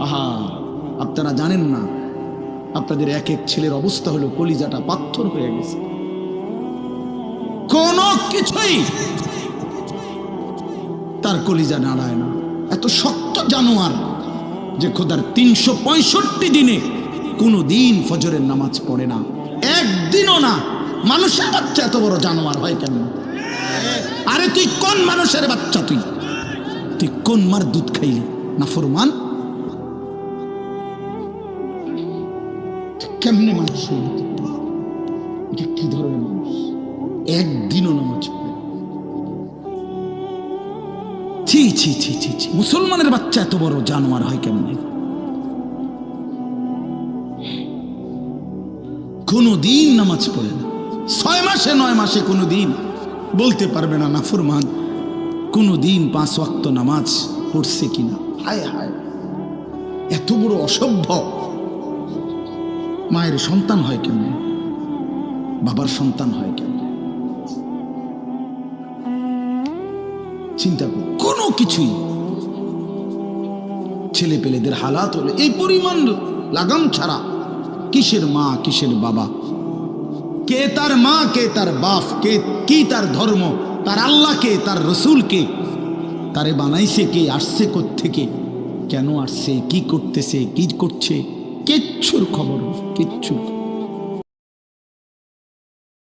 আহা, আপনারা জানেন না, আপনাদের এক এক ছেলের অবস্থা হলো কলিজাটা পাথর হয়ে গেছে। কোনো কিছুই তার কলিজা নাড়ায় না। এত শক্ত জানোয়ার যে খোদার 365 দিনে কোনো দিন ফজরের নামাজ পড়ে না, একদিনও না। মানুষের বাচ্চা এত বড় জানোয়ার হয় কেন? আরে তুই কোন মানুষের বাচ্চা? তুই কোন মার দুধ খাইলি? নাফরমান। কেমনে মানুষ হইল? এটা কি ধরনের মানুষ? একদিনও নামাজ পড়ে? ছি ছি ছি ছি ছি, মুসলমানের বাচ্চা এত বড় জানোয়ার হয় কেমনে? কোনো দিন নামাজ পড়ে না, 6 মাসে 9 মাসে কোনো দিন বলতে পারবে না নাফরমান কোনো দিন 5 ওয়াক্ত নামাজ পড়ছে কিনা। হায় হায়, এত বড় অসভ্য। মায়ের সন্তান হয় কেমনে? বাবার সন্তান হয় কেমনে? চিন্তা কর। কোনো কিছুই ছেলে পেলেদের হালাত হলে এই পরিমাণ লাগাম ছাড়া কিসের মা কিসের বাবা, কে তার মা কে তার বাপ, কে কি তার ধর্ম, তার আল্লাহ কে, তার রসুল কে, তারে বানাইছে কে, আসছে কোত্থেকে, কেন আসছে, কি করতেছে, কি করছে, কিচ্ছুর খবর, কিচ্ছু।